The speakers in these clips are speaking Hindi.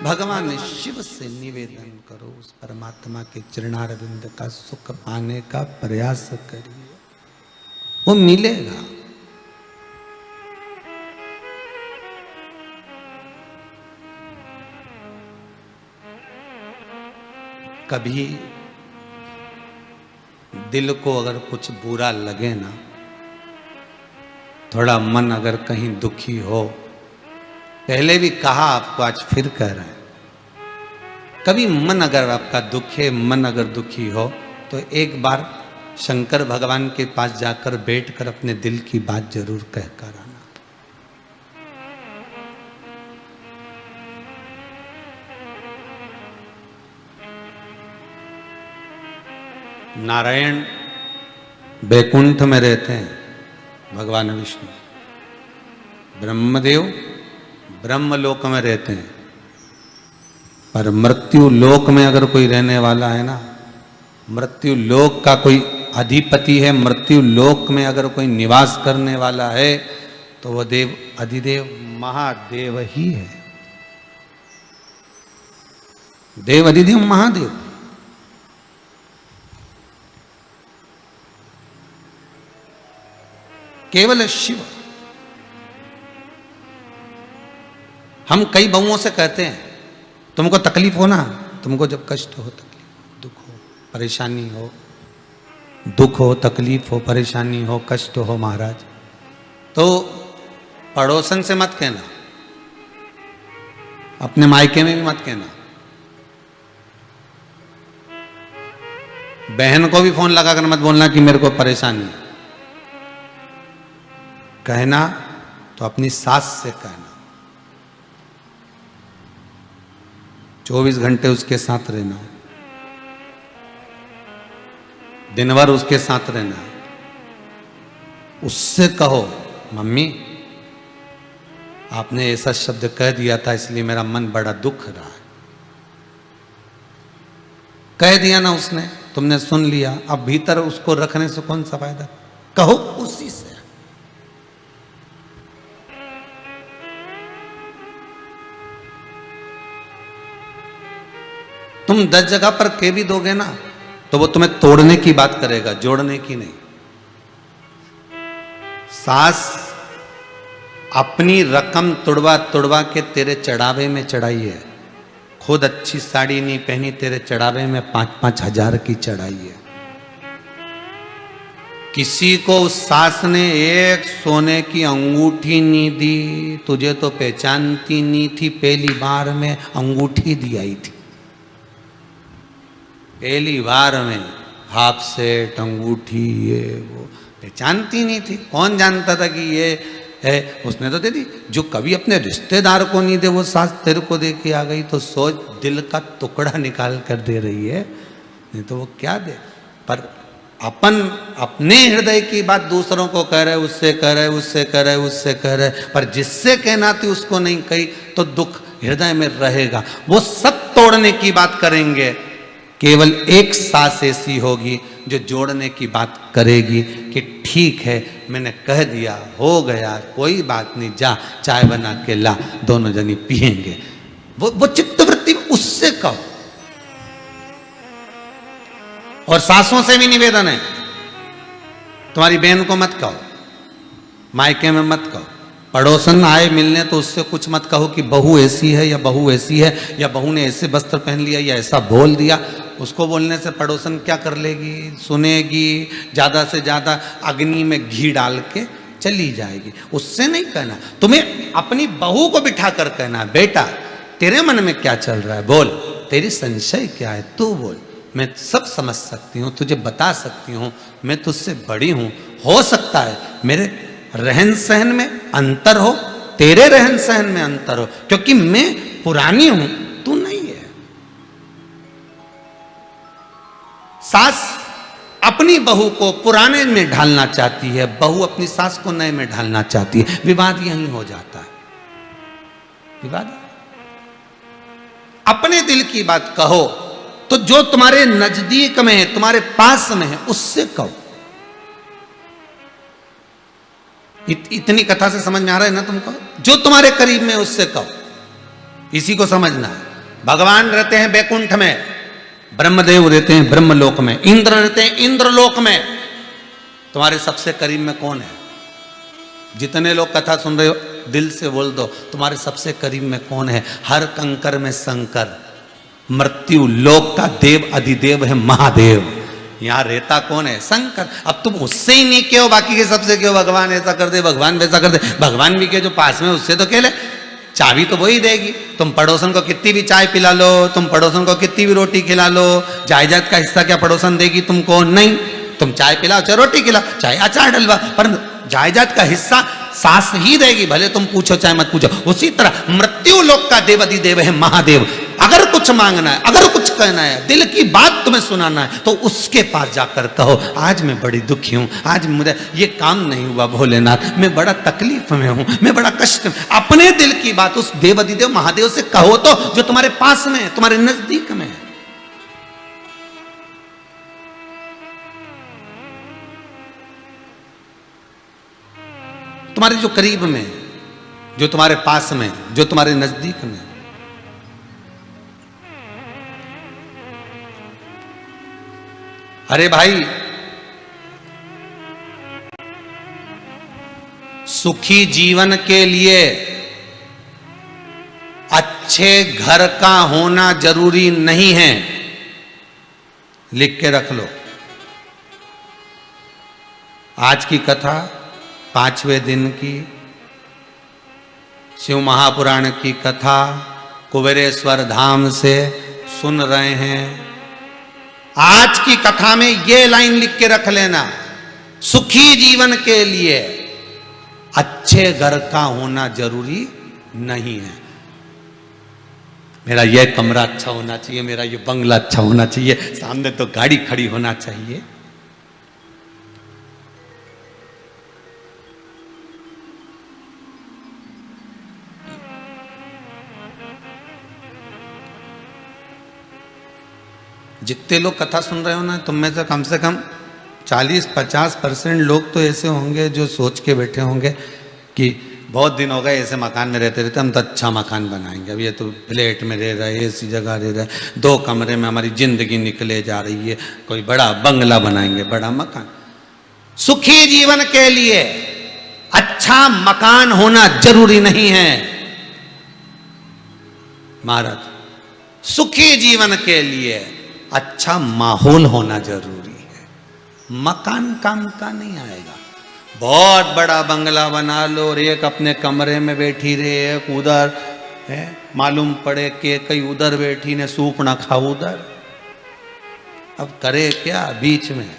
भगवान शिव से निवेदन करो, उस परमात्मा के चरणारविंद का सुख पाने का प्रयास करिए, वो मिलेगा। कभी दिल को अगर कुछ बुरा लगे ना, थोड़ा मन अगर कहीं दुखी हो, पहले भी कहा आपको, आज फिर कह रहे हैं, कभी मन अगर आपका दुखे, मन अगर दुखी हो, तो एक बार शंकर भगवान के पास जाकर बैठकर अपने दिल की बात जरूर कहकर आना। नारायण बैकुंठ में रहते हैं, भगवान विष्णु। ब्रह्मदेव ब्रह्मलोक में रहते हैं, पर मृत्यु लोक में अगर कोई रहने वाला है ना, मृत्यु लोक का कोई अधिपति है, मृत्यु लोक में अगर कोई निवास करने वाला है, तो वह देव अधिदेव महादेव ही है। देव अधिदेव महादेव। केवल शिव। हम कई बहुओं से कहते हैं, तुमको तकलीफ हो ना, तुमको जब कष्ट हो, तकलीफ, दुख हो, परेशानी हो, दुख हो, तकलीफ हो, परेशानी हो, कष्ट हो महाराज, तो पड़ोसन से मत कहना, अपने मायके में भी मत कहना, बहन को भी फोन लगाकर मत बोलना कि मेरे को परेशानी है। कहना तो अपनी सास से कहना, 24 घंटे उसके साथ रहना, दिन भर उसके साथ रहना। उससे कहो, मम्मी आपने ऐसा शब्द कह दिया था, इसलिए मेरा मन बड़ा दुख रहा है। कह दिया ना उसने, तुमने सुन लिया, अब भीतर उसको रखने से कौन सा फायदा? कहो उसी से। तुम 10 जगह पर कह भी दोगे ना, तो वो तुम्हें तोड़ने की बात करेगा, जोड़ने की नहीं। सास अपनी रकम तुड़वा तुड़वा के तेरे चढ़ावे में चढ़ाई है, खुद अच्छी साड़ी नहीं पहनी, तेरे चढ़ावे में 5-5 हजार की चढ़ाई है। किसी को उस सास ने एक सोने की अंगूठी नहीं दी, तुझे तो पहचानती नहीं थी, पहली बार में अंगूठी दी आई थी, पहली बार में हाफ सेट, अंगूठी, ये वो, पहचानती नहीं थी। कौन जानता था कि ये है? उसने तो दे दी। जो कभी अपने रिश्तेदार को नहीं दे, वो सास तेरे को दे के आ गई, तो सोच, दिल का टुकड़ा निकाल कर दे रही है, नहीं तो वो क्या दे। पर अपन अपने हृदय की बात दूसरों को कह रहे, उससे कह रहे, उससे कह रहे, उससे कह रहे, पर जिससे कहना थी उसको नहीं कही, तो दुख हृदय में रहेगा। वो सब तोड़ने की बात करेंगे, केवल एक सास ऐसी होगी जो जोड़ने की बात करेगी कि ठीक है, मैंने कह दिया, हो गया, कोई बात नहीं, जा चाय बना के ला, दोनों जनी पिएंगे। वो चित्तवृत्ति उससे कहो। और सासों से भी निवेदन है, तुम्हारी बहन को मत कहो, मायके में मत कहो, पड़ोसन आए मिलने तो उससे कुछ मत कहो कि बहू ऐसी है या बहू ऐसी है, या बहू ने ऐसे वस्त्र पहन लिया या ऐसा बोल दिया। उसको बोलने से पड़ोसन क्या कर लेगी? सुनेगी, ज़्यादा से ज़्यादा अग्नि में घी डाल के चली जाएगी। उससे नहीं कहना, तुम्हें अपनी बहू को बिठा कर कहना, बेटा तेरे मन में क्या चल रहा है, बोल, तेरी संशय क्या है, तू बोल, मैं सब समझ सकती हूँ, तुझे बता सकती हूँ, मैं तुझसे बड़ी हूँ, हो सकता है मेरे रहन सहन में अंतर हो, तेरे रहन सहन में अंतर हो, क्योंकि मैं पुरानी हूं, तू नहीं है। सास अपनी बहू को पुराने में ढालना चाहती है, बहू अपनी सास को नए में ढालना चाहती है, विवाद यहीं हो जाता है। विवाद अपने दिल की बात कहो, तो जो तुम्हारे नजदीक में है, तुम्हारे पास में है, उससे कहो। इतनी कथा से समझ में आ रहा है ना तुमको? जो तुम्हारे करीब में उससे कहो, इसी को समझना है। भगवान रहते हैं बैकुंठ में, ब्रह्मदेव रहते हैं ब्रह्मलोक में, इंद्र रहते हैं इंद्रलोक में। तुम्हारे सबसे करीब में कौन है? जितने लोग कथा सुन रहे हो दिल से बोल दो, तुम्हारे सबसे करीब में कौन है? हर कंकर में शंकर, मृत्यु लोक का देव अधिदेव है महादेव। यहां रहता कौन है? शंकर। अब तुम उससे ही नहीं कहो, बाकी के सबसे कहो भगवान ऐसा कर दे, भगवान वैसा कर दे। भगवान भी के जो पास में उससे तो कहले, चाबी तो वही देगी। तुम पड़ोसन को कितनी भी चाय पिला लो, तुम पड़ोसन को कितनी भी रोटी खिला लो, जायदाद का हिस्सा क्या पड़ोसन देगी तुमको? नहीं। तुम चाय पिलाओ चाहे रोटी खिलाओ चाहे अचार डलवा, पर जायदाद का हिस्सा सास ही देगी, भले तुम पूछो चाहे मत पूछो। उसी तरह मृत्यु लोक का देव अधिदेव है महादेव। अगर कुछ मांगना है, अगर कुछ कहना है, दिल की बात तुम्हें सुनाना है, तो उसके पास जाकर कहो, आज मैं बड़ी दुखी हूं, आज मुझे ये काम नहीं हुआ भोलेनाथ, मैं बड़ा तकलीफ में हूं, मैं बड़ा कष्ट में। अपने दिल की बात उस देव अधिदेव महादेव से कहो तो, जो तुम्हारे पास में है, तुम्हारे नजदीक में है। तुम्हारे जो करीब में, जो तुम्हारे पास में, जो तुम्हारे नजदीक में। अरे भाई, सुखी जीवन के लिए अच्छे घर का होना जरूरी नहीं है, लिख के रख लो। आज की कथा 5वें दिन की शिव महापुराण की कथा कुबेरेश्वर धाम से सुन रहे हैं। आज की कथा में ये लाइन लिख के रख लेना, सुखी जीवन के लिए अच्छे घर का होना जरूरी नहीं है। मेरा ये कमरा अच्छा होना चाहिए, मेरा ये बंगला अच्छा होना चाहिए, सामने तो गाड़ी खड़ी होना चाहिए। जितने लोग कथा सुन रहे हो ना, तुम में से कम 40-50% लोग तो ऐसे होंगे जो सोच के बैठे होंगे कि बहुत दिन हो गए ऐसे मकान में रहते रहते, हम तो अच्छा मकान बनाएंगे। अब ये तो फ्लैट में रह रहा है, ऐसी जगह रह रहा है, 2 कमरे में हमारी जिंदगी निकले जा रही है, कोई बड़ा बंगला बनाएंगे, बड़ा मकान। सुखी जीवन के लिए अच्छा मकान होना जरूरी नहीं है महाराज। सुखी जीवन के लिए अच्छा माहौल होना जरूरी है। मकान काम का नहीं आएगा। बहुत बड़ा बंगला बना लो और एक अपने कमरे में बैठी रहे, एक उधर है, मालूम पड़े कि कहीं उधर बैठी ने सूप ना खाओ उधर। अब करे क्या? बीच में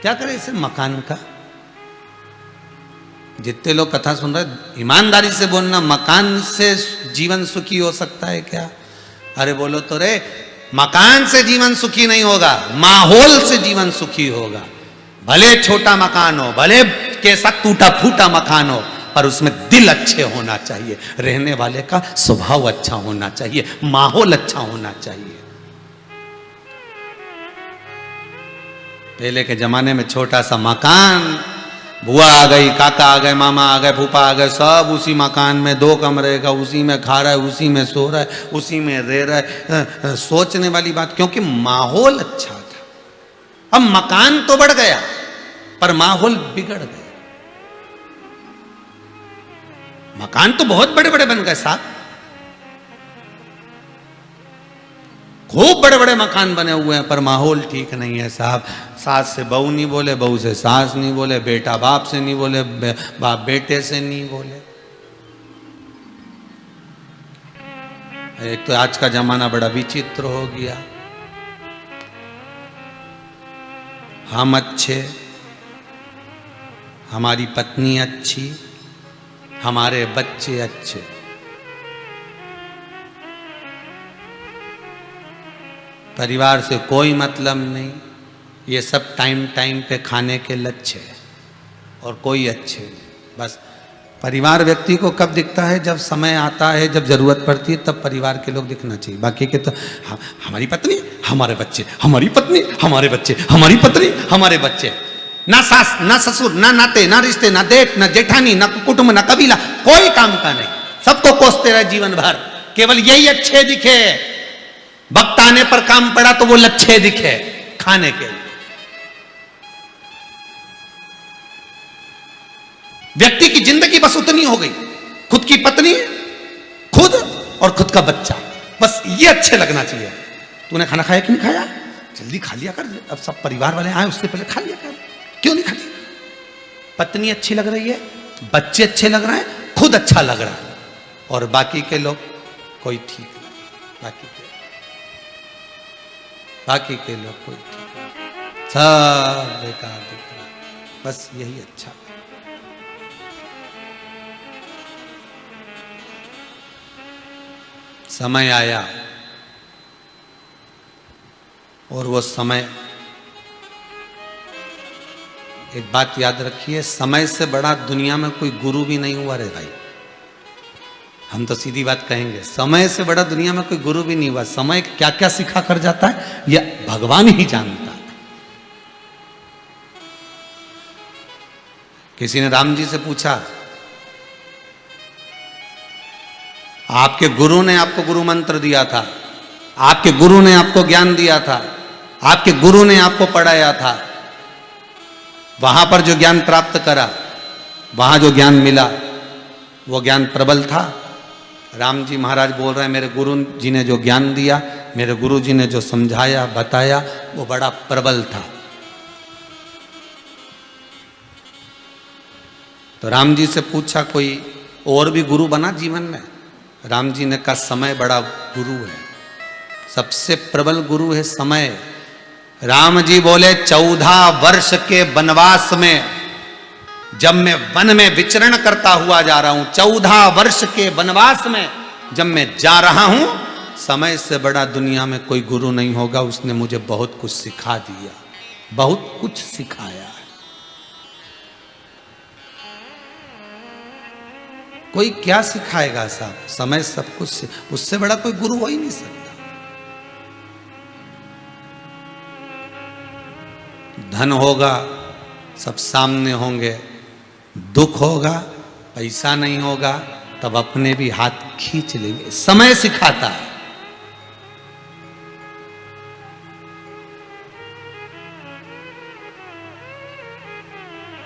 क्या करे इसे मकान का? जितने लोग कथा सुन रहे, ईमानदारी से बोलना, मकान से जीवन सुखी हो सकता है क्या? अरे बोलो तो रे, मकान से जीवन सुखी नहीं होगा, माहौल से जीवन सुखी होगा। भले छोटा मकान हो, भले कैसा टूटा फूटा मकान हो, पर उसमें दिल अच्छे होना चाहिए, रहने वाले का स्वभाव अच्छा होना चाहिए, माहौल अच्छा होना चाहिए। पहले के जमाने में छोटा सा मकान, बुआ आ गई, काका आ गए, मामा आ गए, फूफा आ गए, सब उसी मकान में 2 कमरे का, उसी में खा रहा है, उसी में सो रहा है, उसी में रह रहा है। सोचने वाली बात, क्योंकि माहौल अच्छा था। अब मकान तो बढ़ गया पर माहौल बिगड़ गया। मकान तो बहुत बड़े बड़े बन गए साहब, खूब बड़े बड़े मकान बने हुए हैं, पर माहौल ठीक नहीं है साहब। सास से बहू नहीं बोले, बहू से सास नहीं बोले, बेटा बाप से नहीं बोले, बाप बेटे से नहीं बोले। एक तो आज का जमाना बड़ा विचित्र हो गया। हम अच्छे, हमारी पत्नी अच्छी, हमारे बच्चे अच्छे। परिवार से कोई मतलब नहीं, ये सब टाइम टाइम पे खाने के लच्छे है और कोई अच्छे नहीं। बस परिवार व्यक्ति को कब दिखता है? जब समय आता है, जब जरूरत पड़ती है, तब परिवार के लोग दिखना चाहिए। बाकी के तो हमारी पत्नी हमारे बच्चे, हमारी पत्नी हमारे बच्चे, हमारी पत्नी हमारे बच्चे। ना सास ना ससुर ना नाते ना रिश्ते ना देख ना जेठानी ना कुटुंब ना कबीला, कोई काम का नहीं। सबको कोसते रहे जीवन भर केवल यही अच्छे दिखे, वक्त आने पर काम पड़ा तो वो लच्छे दिखे खाने के लिए। व्यक्ति की जिंदगी बस उतनी हो गई, खुद की पत्नी, खुद और खुद का बच्चा, बस ये अच्छे लगना चाहिए। तूने खाना खाया कि नहीं खाया, जल्दी खा लिया कर, अब सब परिवार वाले आए उससे पहले खा लिया कर, क्यों नहीं खाती? पत्नी अच्छी लग रही है, बच्चे अच्छे लग रहे हैं, खुद अच्छा लग रहा है, और बाकी के लोग कोई ठीक नहीं, बाकी के लोग कोई ठीक नहीं, सब बेकार दिख रहा है, बस यही अच्छा। समय आया और वो समय, एक बात याद रखिए, समय से बड़ा दुनिया में कोई गुरु भी नहीं हुआ रे भाई। हम तो सीधी बात कहेंगे, समय से बड़ा दुनिया में कोई गुरु भी नहीं हुआ। समय क्या क्या सिखा कर जाता है यह भगवान ही जानता है। किसी ने राम जी से पूछा, आपके गुरु ने आपको गुरु मंत्र दिया था, आपके गुरु ने आपको ज्ञान दिया था, आपके गुरु ने आपको पढ़ाया था, वहां पर जो ज्ञान प्राप्त करा, वहां जो ज्ञान मिला, वो ज्ञान प्रबल था? राम जी महाराज बोल रहे हैं, मेरे गुरु जी ने जो ज्ञान दिया, मेरे गुरु जी ने जो समझाया बताया, वो बड़ा प्रबल था। तो राम जी से पूछा, कोई और भी गुरु बना जीवन में? राम जी ने कहा, समय बड़ा गुरु है, सबसे प्रबल गुरु है समय। राम जी बोले, 14 वर्ष के वनवास में जब मैं वन में विचरण करता हुआ जा रहा हूं, 14 वर्ष के वनवास में जब मैं जा रहा हूं, समय से बड़ा दुनिया में कोई गुरु नहीं होगा। उसने मुझे बहुत कुछ सिखा दिया, बहुत कुछ सिखाया है। कोई क्या सिखाएगा साहब, समय सब कुछ, उससे बड़ा कोई गुरु हो ही नहीं सकता। धन होगा सब सामने होंगे, दुख होगा, पैसा नहीं होगा, तब अपने भी हाथ खींच लेंगे। समय सिखाता है।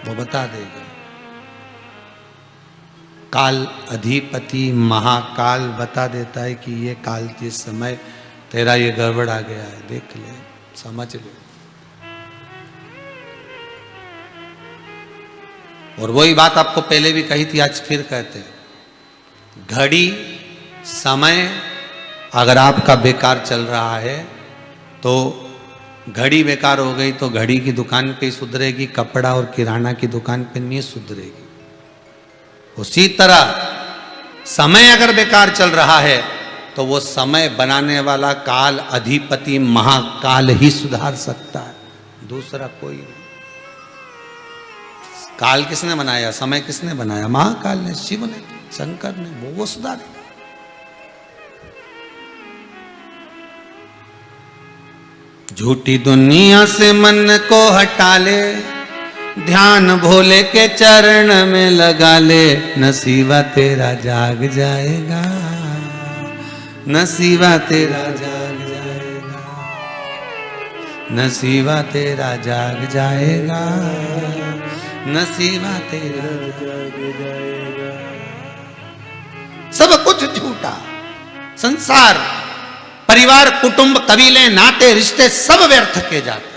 वो बता देगा। काल अधिपति महाकाल बता देता है कि ये काल के समय तेरा ये गड़बड़ आ गया है, देख ले, समझ ले। और वही बात आपको पहले भी कही थी, आज फिर कहते हैं, घड़ी समय अगर आपका बेकार चल रहा है तो घड़ी बेकार हो गई तो घड़ी की दुकान पे सुधरेगी, कपड़ा और किराना की दुकान पे नहीं सुधरेगी। उसी तरह समय अगर बेकार चल रहा है तो वो समय बनाने वाला काल अधिपति महाकाल ही सुधार सकता है, दूसरा कोई नहीं। काल किसने बनाया, समय किसने बनाया? महाकाल ने, शिव ने, शंकर ने, वो सुधारे। झूठी दुनिया से मन को हटा ले, ध्यान भोले के चरण में लगा ले, नसीबा तेरा जाग जाएगा, नसीबा तेरा जाग जाएगा, नसीबा तेरा जाग जाएगा, नसीबा तेरा जाग जाएगा। सब कुछ झूठा, संसार, परिवार, कुटुंब, कबीले, नाते, रिश्ते सब व्यर्थ के जाते।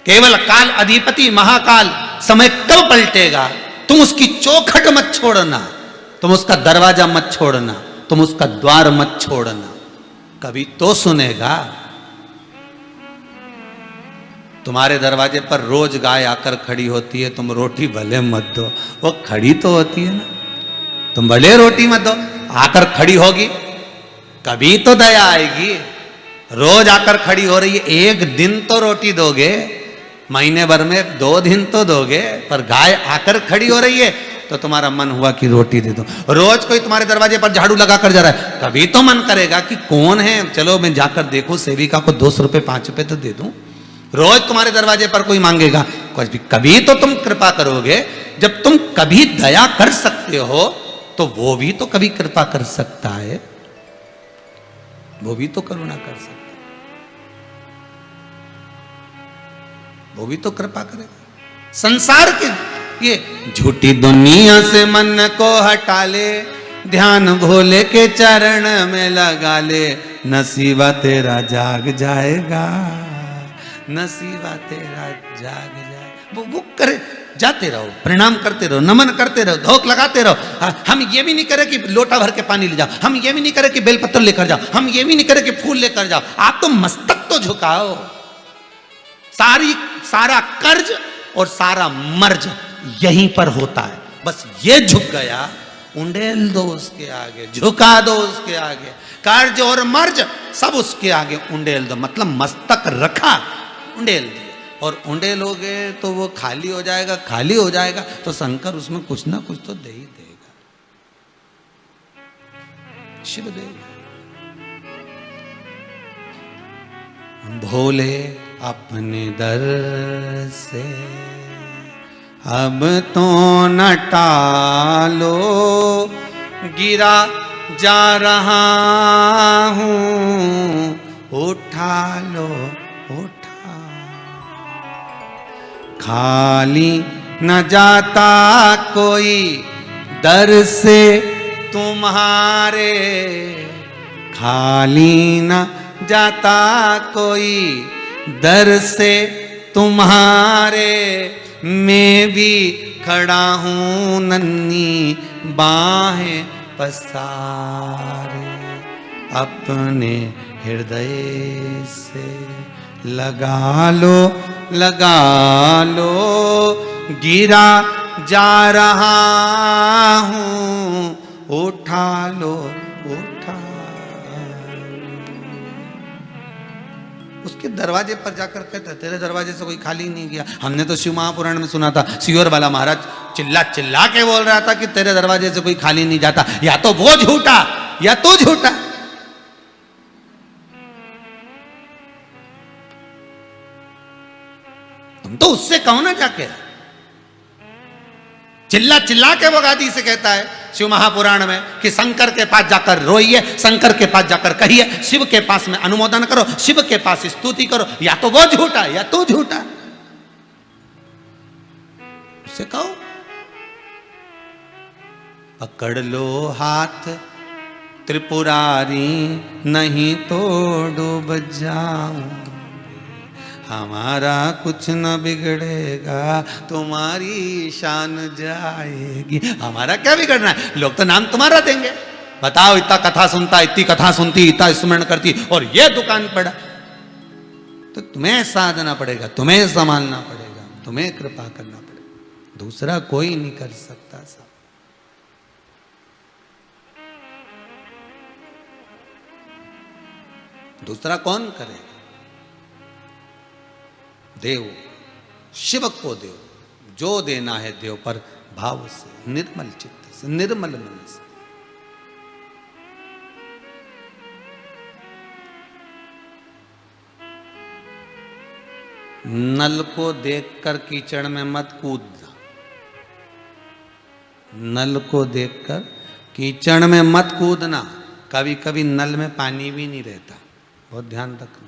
केवल काल अधिपति महाकाल समय कब पलटेगा, तुम उसकी चौखट मत छोड़ना, तुम उसका दरवाजा मत छोड़ना, तुम उसका द्वार मत छोड़ना, कभी तो सुनेगा। तुम्हारे दरवाजे पर रोज गाय आकर खड़ी होती है, तुम रोटी भले मत दो, वो खड़ी तो होती है ना, तुम भले रोटी मत दो, आकर खड़ी होगी, कभी तो दया आएगी। रोज आकर खड़ी हो रही है, एक दिन तो रोटी दोगे, महीने भर में 2 दिन तो दोगे, पर गाय आकर खड़ी हो रही है तो तुम्हारा मन हुआ कि रोटी दे दो। रोज कोई तुम्हारे दरवाजे पर झाड़ू लगा कर जा रहा है, कभी तो मन करेगा कि कौन है, चलो मैं जाकर देखूं, सेविका को 200 रुपए 5 रुपए तो दे दूं। रोज तुम्हारे दरवाजे पर कोई मांगेगा, कभी तो तुम कृपा करोगे। जब तुम कभी दया कर सकते हो तो वो भी तो कभी कृपा कर सकता है, वो भी तो करुणा कर सकता है, वो भी तो कृपा करेगा। संसार के ये झूठी दुनिया से मन को हटा ले, ध्यान भोले के चरण में लगा ले, नसीबा तेरा जाग जाएगा, नसीबा तेरा जाग जाएगा। वो करे, जाते रहो, प्रणाम करते रहो, नमन करते रहो, धोख लगाते रहो। हम ये भी नहीं करें कि लोटा भर के पानी ले जाओ, हम ये भी नहीं करें कि बेलपत्र लेकर जाओ, हम ये भी नहीं करें कि फूल लेकर जाओ। आप तो मस्तक तो झुकाओ। सारा कर्ज और सारा मर्ज यहीं पर होता है। बस ये झुक गया, उंडेल दो उसके आगे, झुका दो उसके आगे, कर्ज और मर्ज सब उसके आगे उंडेल दो। मतलब मस्तक रखा, उंडेल दिया, और उंडेलोगे तो वो खाली हो जाएगा, खाली हो जाएगा तो शंकर उसमें कुछ ना कुछ तो दे ही देगा, शिव देगा। भोले अपने दर से अब तो न टालो, गिरा जा रहा हूँ, उठा लो उठा। खाली न जाता कोई दर से तुम्हारे, खाली न जाता कोई दर से तुम्हारे, मैं भी खड़ा हूँ नन्ही बाहें पसारे, अपने हृदय से लगा लो गिरा जा रहा हूँ, उठा लो उठा। उसके दरवाजे पर जाकर कहता, तेरे दरवाजे से कोई खाली नहीं गया। हमने तो शिव महापुराण में सुना था, सियोर वाला महाराज चिल्ला चिल्ला के बोल रहा था कि तेरे दरवाजे से कोई खाली नहीं जाता। या तो वो झूठा या तू झूठा। तुम तो उससे कहो ना जाके, चिल्ला चिल्ला के वो गादी से कहता है शिव महापुराण में कि शंकर के पास जाकर रोइए, शंकर के पास जाकर कहिए, शिव के पास में अनुमोदन करो, शिव के पास स्तुति करो। या तो वो झूठा या तू झूठा, उससे कहो। पकड़ लो हाथ त्रिपुरारी, नहीं तो डूब जाऊं, हमारा कुछ न बिगड़ेगा, तुम्हारी शान जाएगी। हमारा क्या बिगड़ना है, लोग तो नाम तुम्हारा देंगे। बताओ, इतना कथा सुनता, इतनी कथा सुनती, इतना स्मरण करती, और ये दुकान पड़ा, तो तुम्हें साधना पड़ेगा, तुम्हें संभालना पड़ेगा, तुम्हें कृपा करना पड़ेगा, दूसरा कोई नहीं कर सकता सब। दूसरा कौन करेगा? देव, शिव को देव, जो देना है देव, पर भाव से, निर्मल चित्त से, निर्मल मन से। नल को देखकर कीचड़ में मत कूदना, नल को देखकर कीचड़ में मत कूदना। कभी कभी नल में पानी भी नहीं रहता, बहुत ध्यान रखना।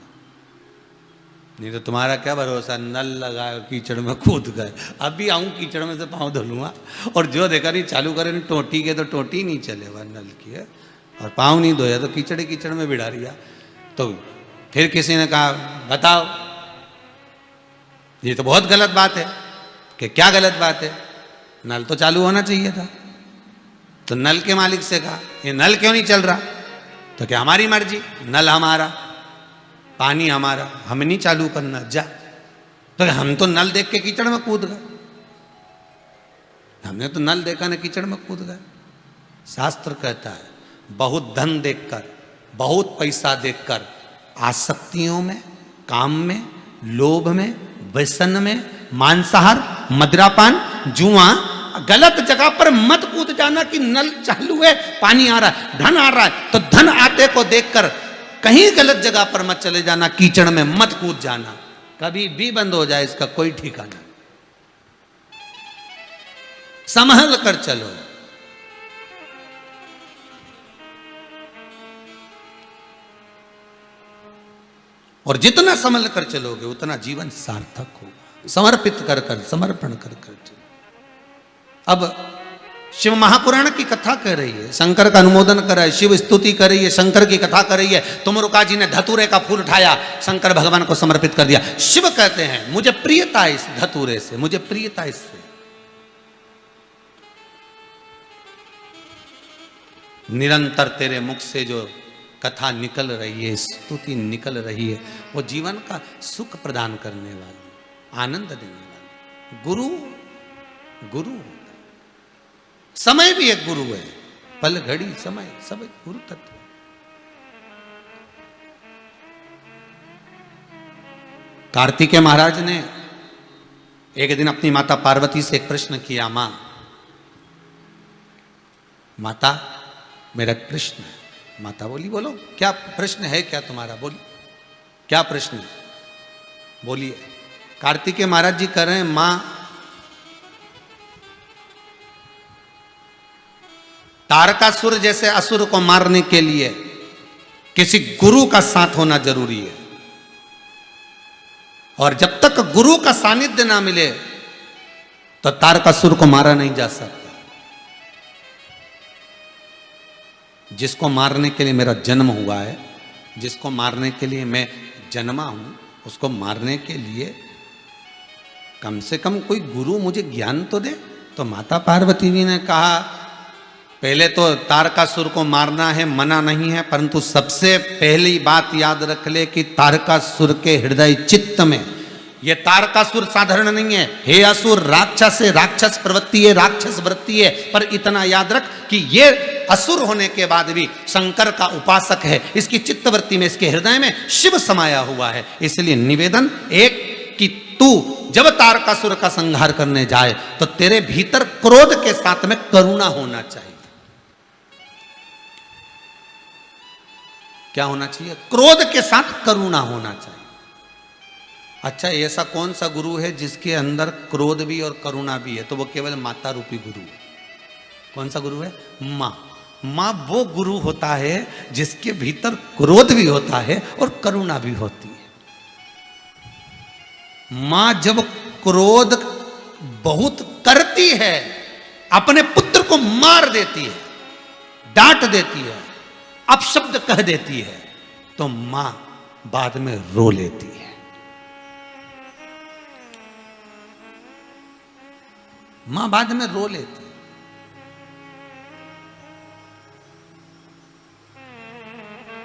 नहीं तो तुम्हारा क्या भरोसा, नल लगाए और कीचड़ में कूद गए। अभी आऊं कीचड़ में से पाँव धुलूंगा, और जो देखा नहीं चालू करे नहीं टोटी के, तो टोटी नहीं चलेगा नल की है, और पाँव नहीं धोया तो कीचड़ में बिड़ा रिया। तो फिर किसी ने कहा, बताओ, ये तो बहुत गलत बात है। कि क्या गलत बात है? नल तो चालू होना चाहिए था। तो नल के मालिक से कहा, ये नल क्यों नहीं चल रहा? तो क्या हमारी मर्जी, नल हमारा, पानी हमारा, हमें नहीं चालू करना, जा। तो हम तो नल देख के कीचड़ में कूद गए, हमने तो नल देखा ना कीचड़ में कूद गए। शास्त्र कहता है, बहुत धन देखकर, बहुत पैसा देखकर, आसक्तियों में, काम में, लोभ में, व्यसन में, मांसाहार, मदिरापान, जुआ, गलत जगह पर मत कूद जाना कि नल चालू है, पानी आ रहा है, धन आ रहा है, तो धन आते को देखकर कहीं गलत जगह पर मत चले जाना, कीचड़ में मत कूद जाना, कभी भी बंद हो जाए इसका कोई ठिकाना। संभल कर चलो। और जितना संभल कर चलोगे उतना जीवन सार्थक होगा। समर्पित कर कर, समर्पण कर कर चलो। अब शिव महापुराण की कथा कर रही है, शंकर का अनुमोदन कर रहा है, शिव स्तुति कर रही है, शंकर की कथा कर रही है। तुमरुका जी ने धतूरे का फूल उठाया, शंकर भगवान को समर्पित कर दिया। शिव कहते हैं मुझे प्रियता इस धतूरे से, मुझे प्रियता इससे। निरंतर तेरे मुख से जो कथा निकल रही है, स्तुति निकल रही है, वो जीवन का सुख प्रदान करने वाली, आनंद देने वाली। गुरु गुरु समय भी एक गुरु है, पल घड़ी समय सब एक गुरु तत्व। कार्तिकेय महाराज ने एक दिन अपनी माता पार्वती से एक प्रश्न किया, माता मेरा प्रश्न है। माता बोली बोलो क्या प्रश्न है, क्या तुम्हारा, बोली क्या प्रश्न है, बोलिए। कार्तिकेय महाराज जी कह रहे हैं, मां तारकासुर जैसे असुर को मारने के लिए किसी गुरु का साथ होना जरूरी है, और जब तक गुरु का सानिध्य ना मिले तो तारकासुर को मारा नहीं जा सकता। जिसको मारने के लिए मेरा जन्म हुआ है, जिसको मारने के लिए मैं जन्मा हूं, उसको मारने के लिए कम से कम कोई गुरु मुझे ज्ञान तो दे। तो माता पार्वती जी ने कहा, पहले तो तारकासुर को मारना है, मना नहीं है, परंतु सबसे पहली बात याद रख ले कि तारकासुर के हृदय चित्त में, ये तारकासुर साधारण नहीं है, हे असुर राक्षस है, राक्षस प्रवृत्ति है, राक्षस वृत्ति है। पर इतना याद रख कि ये असुर होने के बाद भी शंकर का उपासक है, इसकी चित्तवृत्ति में, इसके हृदय में शिव समाया हुआ है। इसलिए निवेदन एक कि तू जब तारकासुर का संहार करने जाए तो तेरे भीतर क्रोध के साथ में करुणा होना चाहिए। क्या होना चाहिए? क्रोध के साथ करुणा होना चाहिए। अच्छा, ऐसा कौन सा गुरु है जिसके अंदर क्रोध भी और करुणा भी है? तो वो केवल माता रूपी गुरु है। कौन सा गुरु है? मां। मां वो गुरु होता है जिसके भीतर क्रोध भी होता है और करुणा भी होती है। मां जब क्रोध बहुत करती है, अपने पुत्र को मार देती है, डांट देती है, अपशब्द कह देती है, तो मां बाद में रो लेती है। मां बाद में रो लेती है।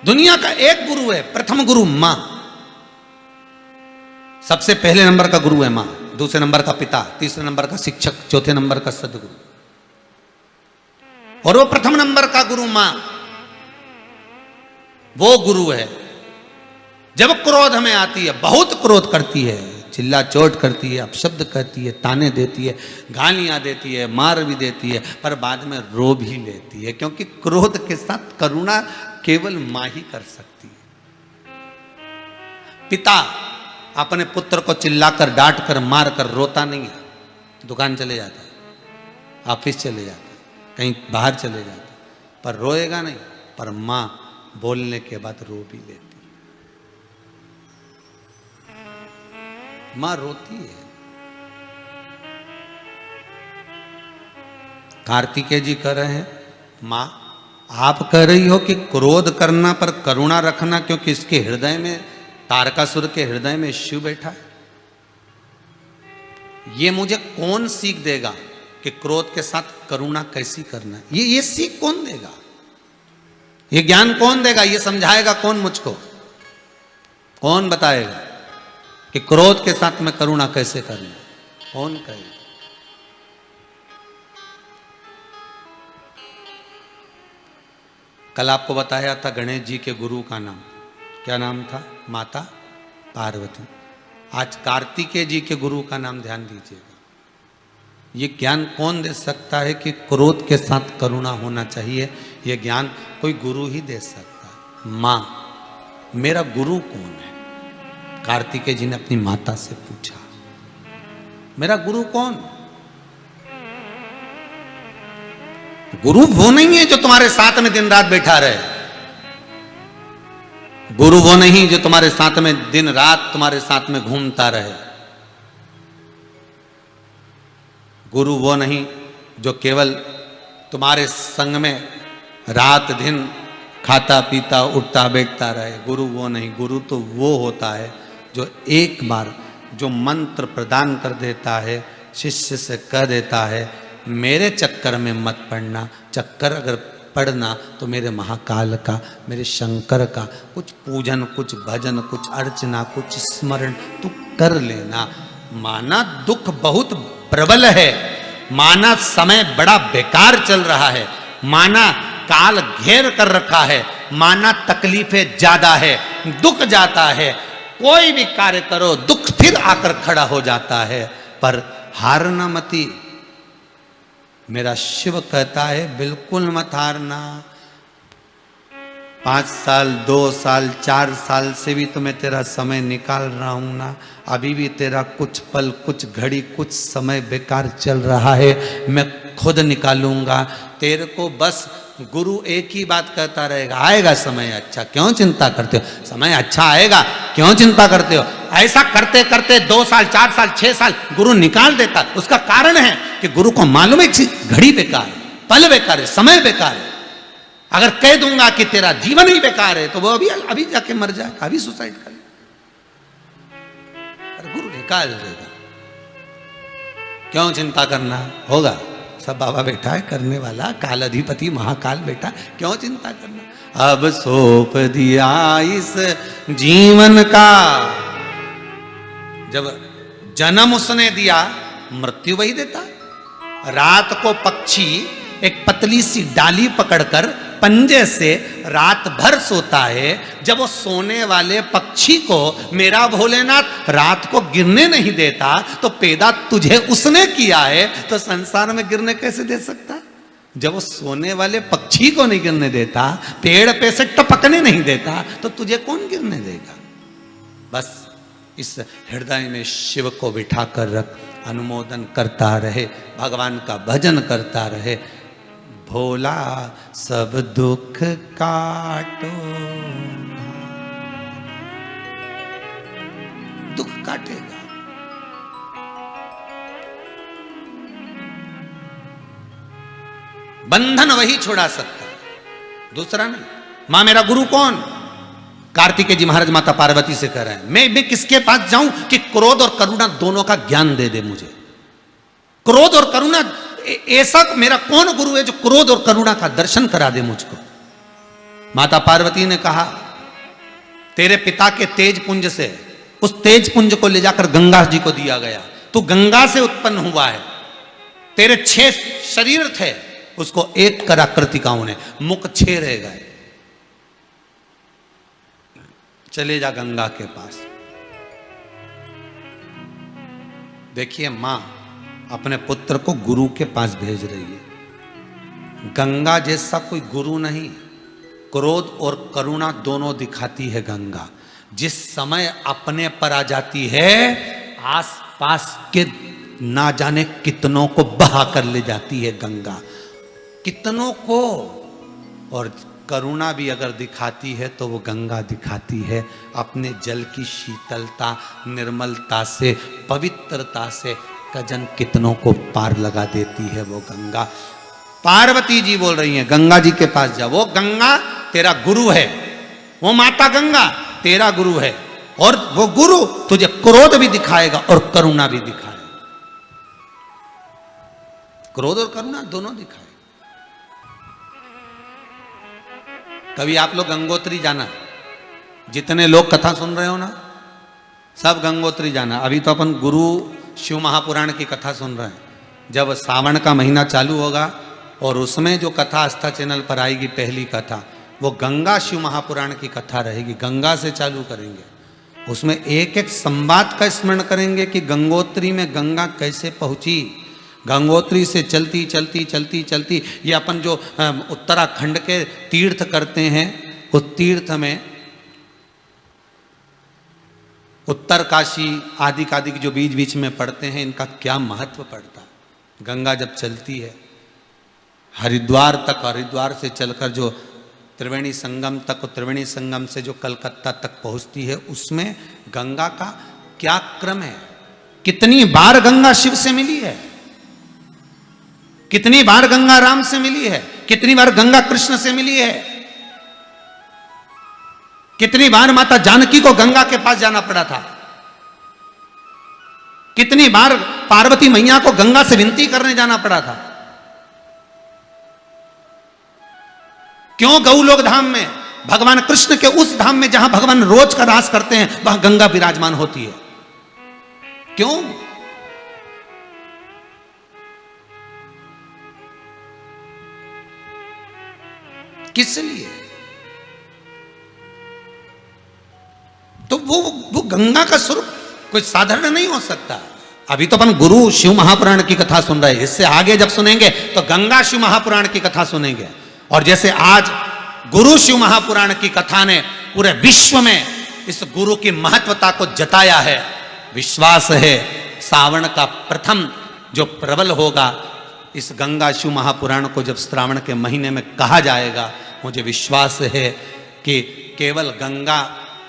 दुनिया का एक गुरु है, प्रथम गुरु मां। सबसे पहले नंबर का गुरु है मां, दूसरे नंबर का पिता, तीसरे नंबर का शिक्षक, चौथे नंबर का सदगुरु, और वो प्रथम नंबर का गुरु मां। वो गुरु है जब क्रोध में आती है, बहुत क्रोध करती है, चिल्ला चोट करती है, अपशब्द कहती है, ताने देती है, गालियां देती है, मार भी देती है, पर बाद में रो भी लेती है, क्योंकि क्रोध के साथ करुणा केवल मां ही कर सकती है। पिता अपने पुत्र को चिल्लाकर, डांट कर, मार कर रोता नहीं है, दुकान चले जाता है, ऑफिस चले जाता है, कहीं बाहर चले जाता है, पर रोएगा नहीं। पर मां बोलने के बाद रो भी लेती है। मां रोती है। कार्तिकेय जी कह रहे हैं, मां आप कह रही हो कि क्रोध करना पर करुणा रखना, क्योंकि इसके हृदय में, तारकासुर के हृदय में शिव बैठा है। ये मुझे कौन सीख देगा कि क्रोध के साथ करुणा कैसी करना? ये सीख कौन देगा? ये ज्ञान कौन देगा? ये समझाएगा कौन मुझको? कौन बताएगा कि क्रोध के साथ में करुणा कैसे करना? कौन कहेगा? कल आपको बताया था गणेश जी के गुरु का नाम, क्या नाम था? माता पार्वती। आज कार्तिकेय जी के गुरु का नाम ध्यान दीजिएगा। ये ज्ञान कौन दे सकता है कि क्रोध के साथ करुणा होना चाहिए? ये ज्ञान कोई गुरु ही दे सकता है। मां, मेरा गुरु कौन है? कार्तिकेय जी ने अपनी माता से पूछा, मेरा गुरु कौन? गुरु वो नहीं है जो तुम्हारे साथ में दिन रात बैठा रहे। गुरु वो नहीं जो तुम्हारे साथ में दिन रात तुम्हारे साथ में घूमता रहे। गुरु वो नहीं जो केवल तुम्हारे संग में रात दिन खाता पीता उठता बैठता रहे। गुरु वो नहीं, गुरु तो वो होता है जो एक बार जो मंत्र प्रदान कर देता है, शिष्य से कह देता है मेरे चक्कर में मत पड़ना, चक्कर अगर पढ़ना तो मेरे महाकाल का, मेरे शंकर का कुछ पूजन, कुछ भजन, कुछ अर्चना, कुछ स्मरण तू कर लेना। माना दुख बहुत प्रबल है, माना समय बड़ा बेकार चल रहा है, माना काल घेर कर रखा है, माना तकलीफें ज्यादा है, दुख जाता है, कोई भी कार्य करो दुख फिर आकर खड़ा हो जाता है, पर हारना मती। मेरा शिव कहता है बिल्कुल मत हारना। 5 साल 2 साल 4 साल से भी तो मैं तेरा समय निकाल रहा हूं ना, अभी भी तेरा कुछ पल कुछ घड़ी कुछ समय बेकार चल रहा है, मैं खुद निकालूंगा तेरे को। बस गुरु एक ही बात कहता रहेगा, आएगा समय अच्छा, क्यों चिंता करते हो, समय अच्छा आएगा, क्यों चिंता करते हो। ऐसा करते करते 2 साल 4 साल 6 साल गुरु निकाल देता। उसका कारण है कि गुरु को मालूम है कि घड़ी बेकार है, पल बेकार है, समय बेकार है। अगर कह दूंगा कि तेरा जीवन ही बेकार है तो वो अभी जाके मर जाएगा, अभी सुसाइड कर ले। गुरु निकाल देगा, क्यों चिंता करना, होगा सब बाबा बैठा है करने वाला, काल अधिपति महाकाल बेटा, क्यों चिंता करना। अब सौंप दिया इस जीवन का, जब जन्म उसने दिया मृत्यु वही देता। रात को पक्षी एक पतली सी डाली पकड़कर पंजे से रात भर सोता है। जब वो सोने वाले पक्षी को मेरा भोलेनाथ रात को गिरने नहीं देता तो पैदा तुझे उसने किया है, तो संसार में गिरने कैसे दे सकता। जब वो सोने वाले पक्षी को नहीं गिरने देता, पेड़ पे से टपकने नहीं देता, तो तुझे कौन गिरने देगा। बस इस हृदय में शिव को बिठा कर रख, अनुमोदन करता रहे, भगवान का भजन करता रहे। भोला सब दुख काटो, दुख काटेगा। बंधन वही छुड़ा सकता है, दूसरा नहीं। मां मेरा गुरु कौन, कार्तिकेय जी महाराज माता पार्वती से कह रहे हैं मैं किसके पास जाऊं कि क्रोध और करुणा दोनों का ज्ञान दे दे मुझे। क्रोध और करुणा, ऐसा मेरा कौन गुरु है जो क्रोध और करुणा का दर्शन करा दे मुझको। माता पार्वती ने कहा तेरे पिता के तेज पुंज से, उस तेज पुंज को ले जाकर गंगा जी को दिया गया, तू गंगा से उत्पन्न हुआ है। तेरे 6 शरीर थे, उसको एक करा कृतिकाओं ने, मुख 6 रह गए। चले जा गंगा के पास। देखिए मां अपने पुत्र को गुरु के पास भेज रही है। गंगा जैसा कोई गुरु नहीं, क्रोध और करुणा दोनों दिखाती है गंगा। जिस समय अपने पर आ जाती है, आसपास के ना जाने कितनों को बहा कर ले जाती है गंगा, कितनों को। और करुणा भी अगर दिखाती है तो वो गंगा दिखाती है अपने जल की शीतलता, निर्मलता से, पवित्रता से कजन कितनों को पार लगा देती है वो गंगा। पार्वती जी बोल रही हैं गंगा जी के पास जा, वो गंगा तेरा गुरु है, वो माता गंगा तेरा गुरु है, और वो गुरु तुझे क्रोध भी दिखाएगा और करुणा भी दिखाएगा। क्रोध और करुणा दोनों दिखाए। कभी आप लोग गंगोत्री जाना, जितने लोग कथा सुन रहे हो ना, सब गंगोत्री जाना। अभी तो अपन गुरु शिव महापुराण की कथा सुन रहे हैं। जब सावन का महीना चालू होगा और उसमें जो कथा आस्था चैनल पर आएगी, पहली कथा वो गंगा शिव महापुराण की कथा रहेगी। गंगा से चालू करेंगे, उसमें एक एक संवाद का स्मरण करेंगे कि गंगोत्री में गंगा कैसे पहुंची। गंगोत्री से चलती चलती चलती चलती, ये अपन जो उत्तराखंड के तीर्थ करते हैं, उस तीर्थ में उत्तर काशी आदि कादि जो बीच बीच में पड़ते हैं, इनका क्या महत्व पड़ता है। गंगा जब चलती है हरिद्वार तक, हरिद्वार से चलकर जो त्रिवेणी संगम तक, त्रिवेणी संगम से जो कलकत्ता तक पहुंचती है, उसमें गंगा का क्या क्रम है? कितनी बार गंगा शिव से मिली है, कितनी बार गंगा राम से मिली है, कितनी बार गंगा कृष्ण से मिली है, कितनी बार माता जानकी को गंगा के पास जाना पड़ा था, कितनी बार पार्वती मैया को गंगा से विनती करने जाना पड़ा था। क्यों गौलोक धाम में, भगवान कृष्ण के उस धाम में जहां भगवान रोज का रास करते हैं, वहां गंगा विराजमान होती है? क्यों? किस लिए? तो वो गंगा का स्वरूप कोई साधारण नहीं हो सकता। अभी तो अपन गुरु शिव महापुराण की कथा सुन रहे हैं, इससे आगे जब सुनेंगे तो गंगा शिव महापुराण की कथा सुनेंगे। और जैसे आज गुरु शिव महापुराण की कथा ने पूरे विश्व में इस गुरु की महत्वता को जताया है, विश्वास है सावन का प्रथम जो प्रबल होगा, इस गंगा शिव महापुराण को जब श्रावण के महीने में कहा जाएगा, मुझे विश्वास है कि केवल गंगा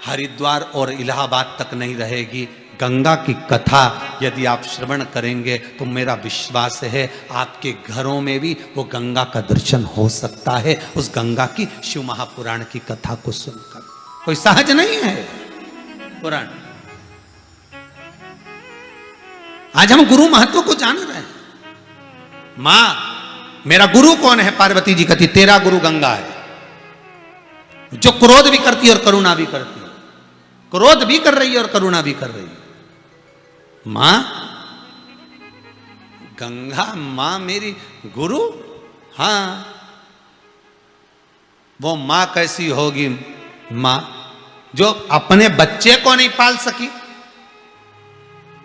हरिद्वार और इलाहाबाद तक नहीं रहेगी। गंगा की कथा यदि आप श्रवण करेंगे तो मेरा विश्वास है आपके घरों में भी वो गंगा का दर्शन हो सकता है, उस गंगा की शिव महापुराण की कथा को सुनकर। कोई सहज नहीं है पुराण। आज हम गुरु महत्व को जान रहे हैं। मां, मेरा गुरु कौन है? पार्वती जी कहती तेरा गुरु गंगा है, जो क्रोध भी करती है और करुणा भी करती है। क्रोध भी कर रही है और करुणा भी कर रही है। मां, गंगा मां मेरी गुरु? हां। वो मां कैसी होगी? मां जो अपने बच्चे को नहीं पाल सकी।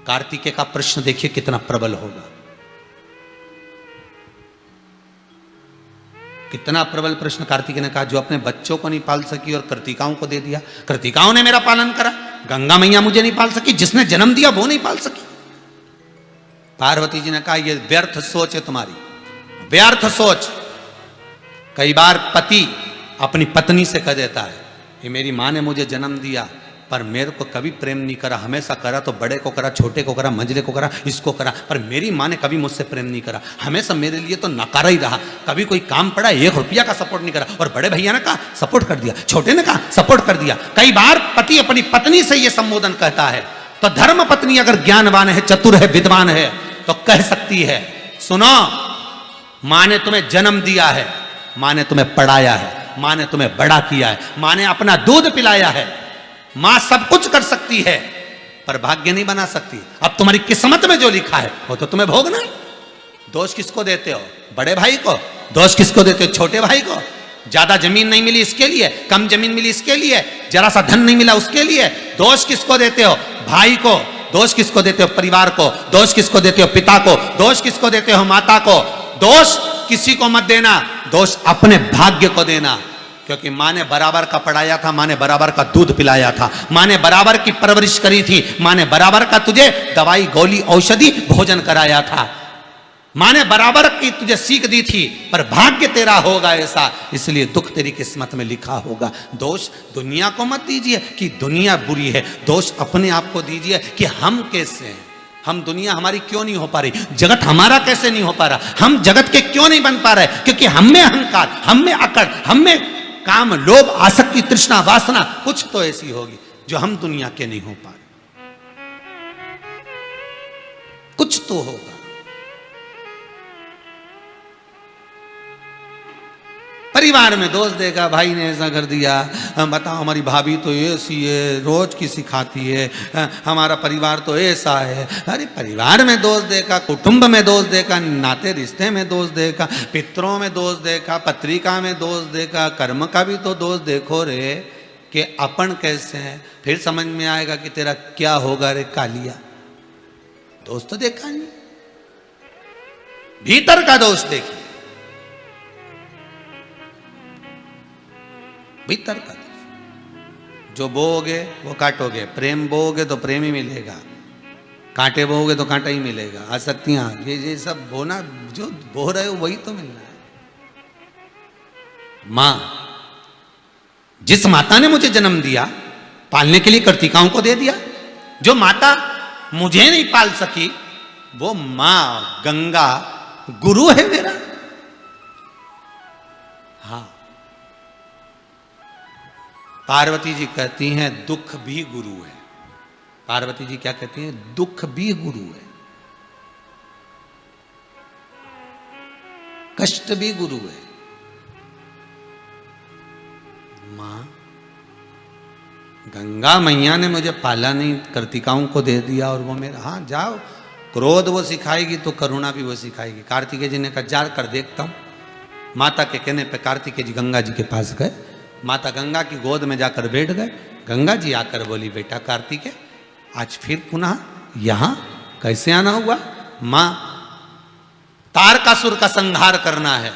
कार्तिकेय का प्रश्न देखिए कितना प्रबल होगा, कितना प्रबल प्रश्न कार्तिकेय ने कहा, जो अपने बच्चों को नहीं पाल सकी और कृतिकाओं को दे दिया। कृतिकाओं ने मेरा पालन करा, गंगा मैया मुझे नहीं पाल सकी, जिसने जन्म दिया वो नहीं पाल सकी। पार्वती जी ने कहा ये व्यर्थ सोच है तुम्हारी, व्यर्थ सोच। कई बार पति अपनी पत्नी से कह देता है, ये मेरी मां ने मुझे जन्म दिया पर मेरे को कभी प्रेम नहीं करा, हमेशा करा तो बड़े को करा, छोटे को करा, मंझले को करा, इसको करा, पर मेरी मां ने कभी मुझसे प्रेम नहीं करा, हमेशा मेरे लिए तो नकारा ही रहा। कभी कोई काम पड़ा 1 रुपया का सपोर्ट नहीं करा, और बड़े भैया ने कहा सपोर्ट कर दिया, छोटे ने कहा सपोर्ट कर दिया। कई बार पति अपनी पत्नी से यह संबोधन कहता है, तो धर्म पत्नी अगर ज्ञानवान है, चतुर है, विद्वान है, तो कह सकती है सुनो, मां ने तुम्हें जन्म दिया है, मां ने तुम्हें पढ़ाया है, मां ने तुम्हें बड़ा किया है, मां ने अपना दूध पिलाया है, मां सब कुछ कर सकती है पर भाग्य नहीं बना सकती। अब तुम्हारी किस्मत में जो लिखा है वो तो तुम्हें भोगना है। दोष किसको देते हो? बड़े भाई को। दोष किसको देते हो? छोटे भाई को। ज्यादा जमीन नहीं मिली इसके लिए, कम जमीन मिली इसके लिए, जरा सा धन नहीं मिला उसके लिए। दोष किसको देते हो? भाई को। दोष किसको देते हो? परिवार को। दोष किसको देते हो? पिता को। दोष किसको देते हो? माता को। दोष किसी को मत देना, दोष अपने भाग्य को देना, क्योंकि मां ने बराबर का पढ़ाया था, मां ने बराबर का दूध पिलाया था, मां ने बराबर की परवरिश करी थी, मां ने बराबर का तुझे दवाई गोली औषधि भोजन कराया था, मां ने बराबर की तुझे सीख दी थी, पर भाग्य तेरा होगा ऐसा, इसलिए दुख तेरी किस्मत में लिखा होगा। दोष दुनिया को मत दीजिए कि दुनिया बुरी है, दोष अपने आप को दीजिए कि हम कैसे हैं, हम दुनिया हमारी क्यों नहीं हो पा रही, जगत हमारा कैसे नहीं हो पा रहा, हम जगत के क्यों नहीं बन पा रहे, क्योंकि हम में अहंकार, हम में अकड़, हम में काम, लोभ, आसक्ति, तृष्णा, वासना कुछ तो ऐसी होगी जो हम दुनिया के नहीं हो पा रहे। कुछ तो होगा। परिवार में दोष देगा, भाई ने ऐसा कर दिया, बताओ हमारी भाभी तो ऐसी है, रोज की सिखाती है, हमारा परिवार तो ऐसा है। अरे परिवार में दोष देगा, कुटुंब में दोष देगा, नाते रिश्ते में दोष देगा, पितरों में दोष देगा, पत्रिका में दोष देगा, कर्म का भी तो दोष देखो रे कि अपन कैसे हैं। फिर समझ में आएगा कि तेरा क्या होगा रे कालिया। दोष तो देखा नहीं, भीतर का दोष देखिए, भीतर का दोष। जो बोओगे वो काटोगे, प्रेम बोओगे तो प्रेम ही मिलेगा, कांटे बोओगे तो कांटा ही मिलेगा। आसक्तियां ये सब बोना, जो बो रहे हो वही तो मिलना है। मां जिस माता ने मुझे जन्म दिया, पालने के लिए कर्तिकाओं को दे दिया, जो माता मुझे नहीं पाल सकी, वो मां गंगा गुरु है मेरा। हाँ, पार्वती जी कहती हैं दुख भी गुरु है। पार्वती जी क्या कहती हैं? दुख भी गुरु है, कष्ट भी गुरु है। मां गंगा मैया ने मुझे पाला नहीं, कर्तिकाओं को दे दिया और वो मेरा, हाँ जाओ, क्रोध वो सिखाएगी तो करुणा भी वो सिखाएगी। कार्तिकेय जी ने कहा जा कर देखता हूं। माता के कहने पे कार्तिकेय जी गंगा जी के पास गए, माता गंगा की गोद में जाकर बैठ गए। गंगा जी आकर बोली बेटा कार्तिकेय आज फिर पुनः यहां कैसे आना हुआ? मां तारकासुर का संहार करना है,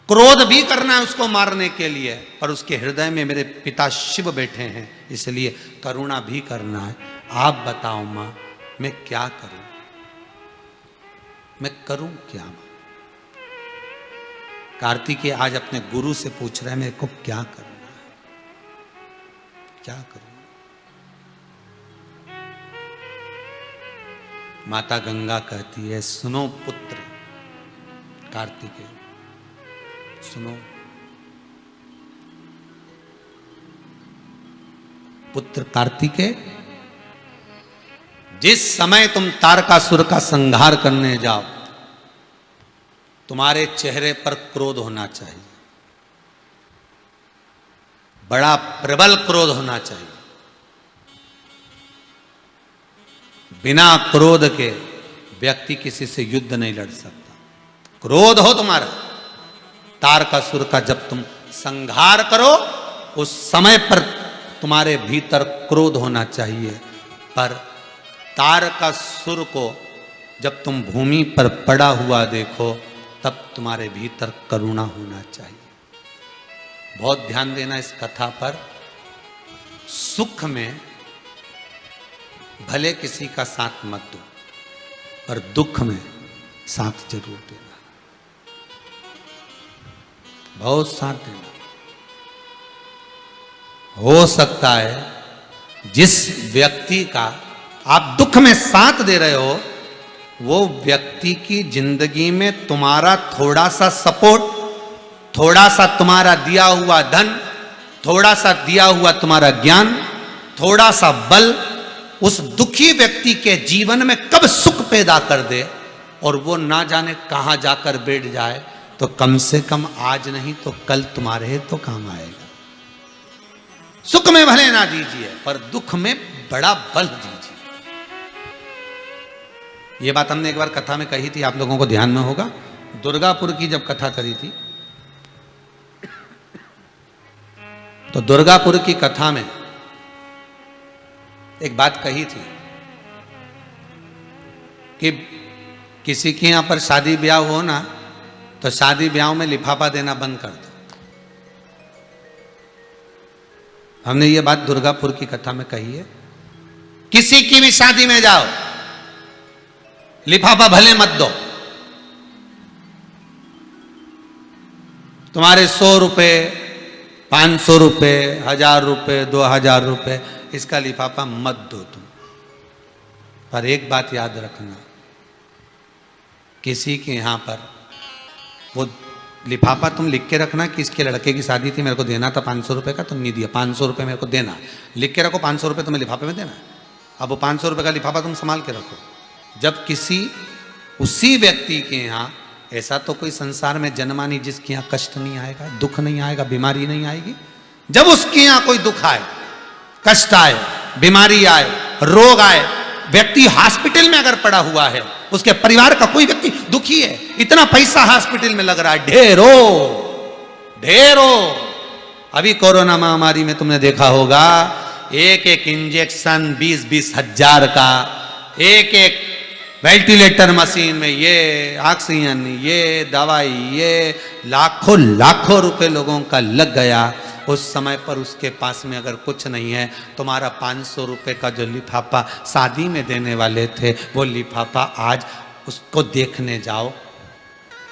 क्रोध भी करना है उसको मारने के लिए, पर उसके हृदय में मेरे पिता शिव बैठे हैं, इसलिए करुणा भी करना है। आप बताओ मां मैं क्या करूं? मैं करूं क्या? कार्तिकेय आज अपने गुरु से पूछ रहे हैं मेरे को क्या करना है, क्या करूं? माता गंगा कहती है सुनो पुत्र कार्तिकेय, सुनो पुत्र कार्तिकेय, जिस समय तुम तारकासुर का संहार करने जाओ तुम्हारे चेहरे पर क्रोध होना चाहिए, बड़ा प्रबल क्रोध होना चाहिए। बिना क्रोध के व्यक्ति किसी से युद्ध नहीं लड़ सकता। क्रोध हो तुम्हारा, तारकासुर का जब तुम संहार करो उस समय पर तुम्हारे भीतर क्रोध होना चाहिए। पर तारकासुर को जब तुम भूमि पर पड़ा हुआ देखो तब तुम्हारे भीतर करुणा होना चाहिए। बहुत ध्यान देना इस कथा पर। सुख में भले किसी का साथ मत दो, पर दुख में साथ जरूर देना, बहुत साथ देना। हो सकता है जिस व्यक्ति का आप दुख में साथ दे रहे हो वो व्यक्ति की जिंदगी में तुम्हारा थोड़ा सा सपोर्ट, थोड़ा सा तुम्हारा दिया हुआ धन, थोड़ा सा दिया हुआ तुम्हारा ज्ञान, थोड़ा सा बल उस दुखी व्यक्ति के जीवन में कब सुख पैदा कर दे और वो ना जाने कहां जाकर बैठ जाए। तो कम से कम आज नहीं तो कल तुम्हारे तो काम आएगा। सुख में भले ना दीजिए पर दुख में बड़ा बल दीजिए। ये बात हमने एक बार कथा में कही थी, आप लोगों को ध्यान में होगा। दुर्गापुर की जब कथा करी थी तो दुर्गापुर की कथा में एक बात कही थी कि किसी के यहां पर शादी ब्याह हो ना तो शादी ब्याह में लिफाफा देना बंद कर दो। हमने ये बात दुर्गापुर की कथा में कही है। किसी की भी शादी में जाओ लिफाफा भले मत दो। तुम्हारे 100 रुपए, 500 रुपए, 1000 रुपए, 2000 रुपए, इसका लिफाफा मत दो तुम। पर एक बात याद रखना, किसी के यहां पर वो लिफाफा तुम लिख के रखना कि इसके लड़के की शादी थी, मेरे को देना था 500 रुपए का, तुम नहीं दिया, 500 रुपए मेरे को देना। लिख के रखो 500 रुपए तुम्हें लिफाफे में देना। अब वो 500 रुपए का लिफाफा तुम संभाल के रखो। जब किसी उसी व्यक्ति के यहाँ, ऐसा तो कोई संसार में जन्मा नहीं जिसके यहाँ कष्ट नहीं आएगा, दुख नहीं आएगा, बीमारी नहीं आएगी। जब उसके यहाँ कोई दुख आए, कष्ट आए, बीमारी आए, रोग आए, व्यक्ति हॉस्पिटल में अगर पड़ा हुआ है, उसके परिवार का कोई व्यक्ति दुखी है, इतना पैसा हॉस्पिटल में लग रहा है, ढेरों। अभी कोरोना महामारी में तुमने देखा होगा एक एक इंजेक्शन 20-20 हजार का, एक एक वेंटिलेटर मशीन में ये ऑक्सीजन, ये दवाई, ये लाखों रुपए लोगों का लग गया। उस समय पर उसके पास में अगर कुछ नहीं है, तुम्हारा 500 रुपए का जो लिफाफा शादी में देने वाले थे वो लिफाफा आज उसको देखने जाओ,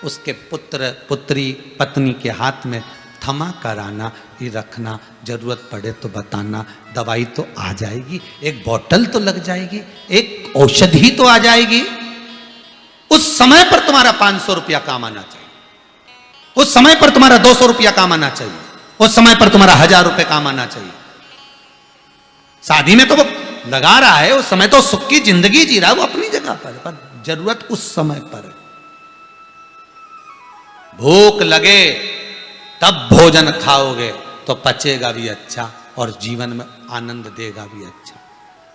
उसके पुत्र पुत्री पत्नी के हाथ में क्षमा कराना, ये रखना, जरूरत पड़े तो बताना, दवाई तो आ जाएगी, एक बोतल तो लग जाएगी, एक औषधि तो आ जाएगी। उस समय पर तुम्हारा 500 रुपया काम आना चाहिए, उस समय पर तुम्हारा 200 रुपया काम आना चाहिए, उस समय पर तुम्हारा 1000 रुपये काम आना चाहिए। शादी में तो वो लगा रहा है, उस समय तो सुख की जिंदगी जी रहा है, वो अपनी जगह पर जरूरत उस समय पर है। भूख लगे तब भोजन खाओगे तो पचेगा भी अच्छा और जीवन में आनंद देगा भी अच्छा।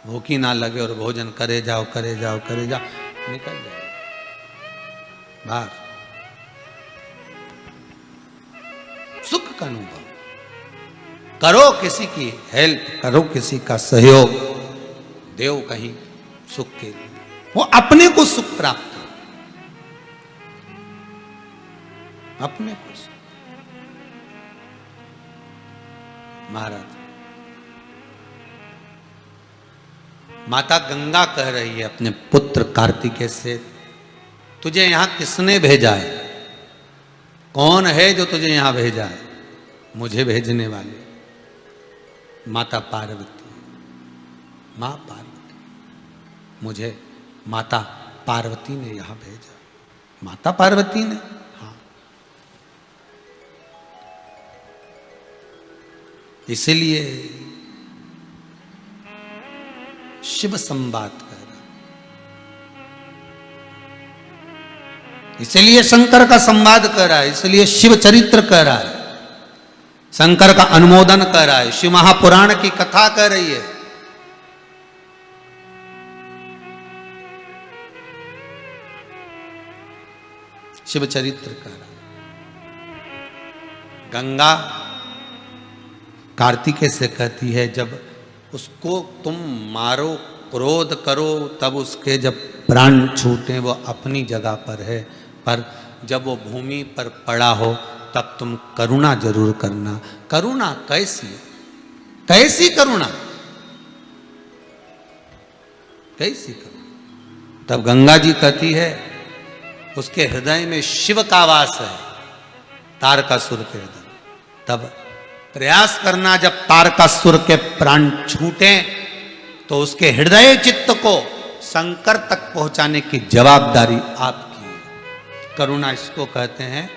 भूखी ना लगे और भोजन करे जाओ करे जाओ करे जाओ, निकल जाए बाहर। सुख का अनुभव करो, किसी की हेल्प करो, किसी का सहयोग देव कहीं सुख के लिए, वो अपने को सुख प्राप्त हो, अपने को सुख। महाराज, माता गंगा कह रही है अपने पुत्र कार्तिकेय से, तुझे यहां किसने भेजा है? कौन है जो तुझे यहां भेजा है? मुझे भेजने वाले माता पार्वती, मां पार्वती, मुझे माता पार्वती ने यहां भेजा। माता पार्वती ने? हाँ। इसलिए शिव संवाद कर रहा, इसलिए शंकर का संवाद कर रहा है, इसलिए शिव चरित्र कर रहा है, शंकर का अनुमोदन कर रहा है, शिव महापुराण की कथा कर रही है। शिव चरित्र कर रहा है। गंगा कार्तिकेय से कहती है, जब उसको तुम मारो, क्रोध करो, तब उसके जब प्राण छूटे वो अपनी जगह पर है, पर जब वो भूमि पर पड़ा हो तब तुम करुणा जरूर करना। करुणा कैसी? कैसी करुणा? कैसी करुणा? तब गंगा जी कहती है, उसके हृदय में शिव का वास है, तारकासुर के हृदय। तब प्रयास करना, जब तारकासुर के प्राण छूटे तो उसके हृदय चित्त को शंकर तक पहुंचाने की जवाबदारी आपकी है। करुणा इसको कहते हैं,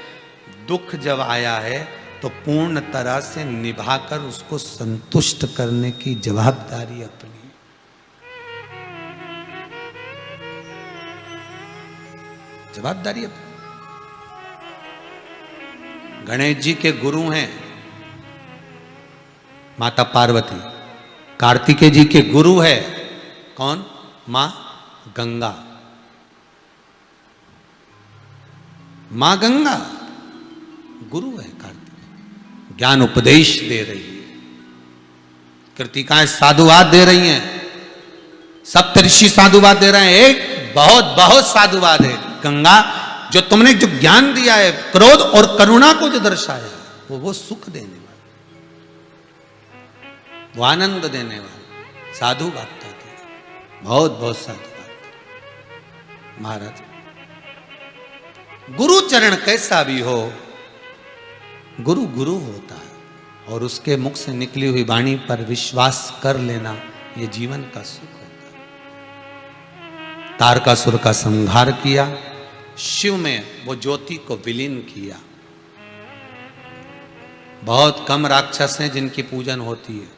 दुख जब आया है तो पूर्ण तरह से निभाकर उसको संतुष्ट करने की जवाबदारी अपनी। जवाबदारी अपनी। गणेश जी के गुरु हैं माता पार्वती, कार्तिकेय जी के गुरु है कौन? मां गंगा। मां गंगा गुरु है कार्तिकेय, ज्ञान उपदेश दे रही है, कृतिकाएं साधुवाद दे रही हैं, सप्तऋषि साधुवाद दे रहे हैं। एक बहुत बहुत साधुवाद है गंगा, जो तुमने जो ज्ञान दिया है, क्रोध और करुणा को जो दर्शाया, वो सुख देने वाला, वो आनंद देने वाला साधु बात कहते हैं। बहुत बहुत साधु बात। महाराज, गुरु चरण कैसा भी हो, गुरु गुरु होता है, और उसके मुख से निकली हुई वाणी पर विश्वास कर लेना, ये जीवन का सुख होता है। तारकासुर का संहार किया, शिव में वो ज्योति को विलीन किया। बहुत कम राक्षस हैं जिनकी पूजन होती है।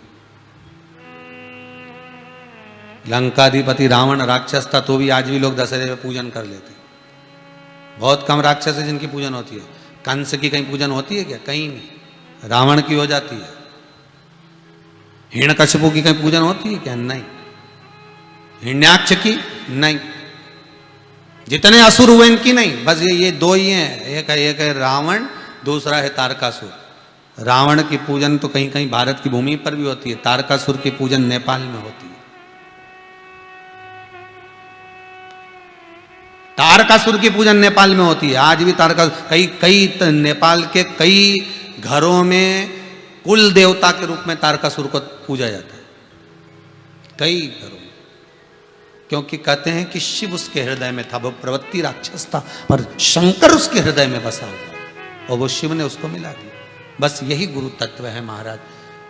लंकाधिपति रावण राक्षस था तो भी आज भी लोग दशहरे में पूजन कर लेते। बहुत कम राक्षस है जिनकी पूजन होती है। कंस की कहीं पूजन होती है क्या? कहीं नहीं। रावण की हो जाती है। हिरण्यकशिपु की कहीं पूजन होती है क्या? नहीं। हिरण्याक्ष की नहीं। जितने असुर हुए इनकी नहीं, बस ये दो ही हैं। एक है रावण, दूसरा है तारकासुर। रावण की पूजन तो कहीं कहीं भारत की भूमि पर भी होती है, तारकासुर की पूजन नेपाल में होती है। तारकासुर की पूजन नेपाल में होती है आज भी। कई नेपाल के कई घरों में कुल देवता के रूप में तारकासुर को पूजा जाता है, कई घरों में, क्योंकि कहते हैं कि शिव उसके हृदय में था। वो प्रवृत्ति राक्षस था, पर शंकर उसके हृदय में बसा हुआ और वो शिव ने उसको मिला दिया। बस यही गुरु तत्व है महाराज।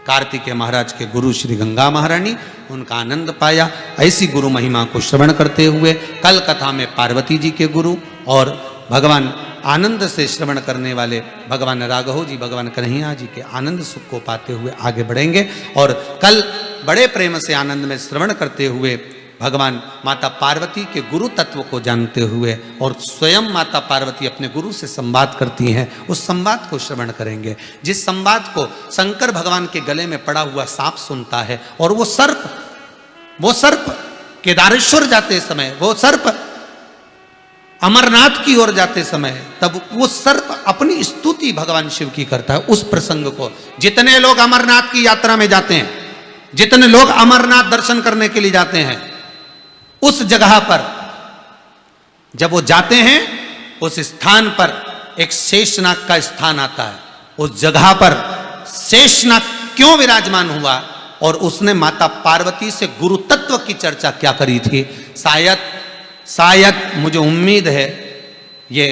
कार्तिकेय महाराज के गुरु श्री गंगा महारानी, उनका आनंद पाया। ऐसी गुरु महिमा को श्रवण करते हुए कल कथा में पार्वती जी के गुरु और भगवान आनंद से श्रवण करने वाले भगवान राघव जी, भगवान कन्हैया जी के आनंद सुख को पाते हुए आगे बढ़ेंगे। और कल बड़े प्रेम से आनंद में श्रवण करते हुए भगवान माता पार्वती के गुरु तत्व को जानते हुए और स्वयं माता पार्वती अपने गुरु से संवाद करती हैं, उस संवाद को श्रवण करेंगे। जिस संवाद को शंकर भगवान के गले में पड़ा हुआ सांप सुनता है और वो सर्प केदारेश्वर जाते समय, वो सर्प अमरनाथ की ओर जाते समय, तब वो सर्प अपनी स्तुति भगवान शिव की करता है। उस प्रसंग को जितने लोग अमरनाथ की यात्रा में जाते हैं, जितने लोग अमरनाथ दर्शन करने के लिए जाते हैं, उस जगह पर जब वो जाते हैं, उस स्थान पर एक शेषनाग का स्थान आता है। उस जगह पर शेषनाग क्यों विराजमान हुआ और उसने माता पार्वती से गुरु तत्व की चर्चा क्या करी थी, शायद मुझे उम्मीद है ये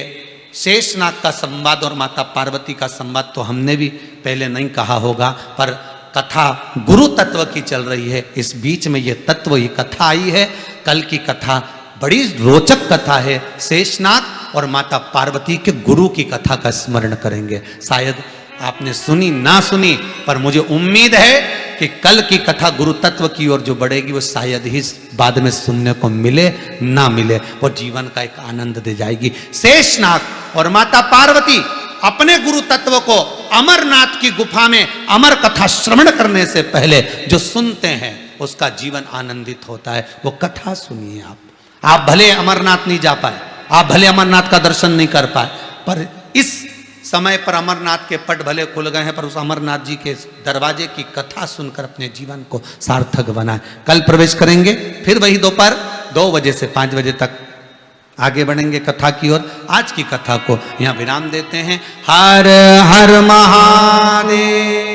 शेषनाग का संवाद और माता पार्वती का संवाद तो हमने भी पहले नहीं कहा होगा, पर कथा गुरु तत्व की चल रही है। इस बीच में ये तत्व, ये कथा आई है। कल की कथा बड़ी रोचक कथा है। शेषनाग और माता पार्वती के गुरु की कथा का स्मरण करेंगे। शायद आपने सुनी ना सुनी, पर मुझे उम्मीद है कि कल की कथा गुरु तत्व की ओर जो बढ़ेगी वो शायद ही बाद में सुनने को मिले ना मिले, वो जीवन का एक आनंद दे जाएगी। शेषनाग और माता पार्वती अपने गुरु तत्व को अमरनाथ की गुफा में अमर कथा श्रवण करने से पहले जो सुनते हैं उसका जीवन आनंदित होता है। वो कथा सुनिए आप भले अमरनाथ नहीं जा पाए, आप भले अमरनाथ का दर्शन नहीं कर पाए, पर इस समय पर अमरनाथ के पट भले खुल गए हैं, पर उस अमरनाथ जी के दरवाजे की कथा सुनकर अपने जीवन को सार्थक बनाए। कल प्रवेश करेंगे, फिर वही दोपहर 2 बजे से 5 बजे तक आगे बढ़ेंगे कथा की ओर। आज की कथा को यहाँ विराम देते हैं। हर हर महादेव।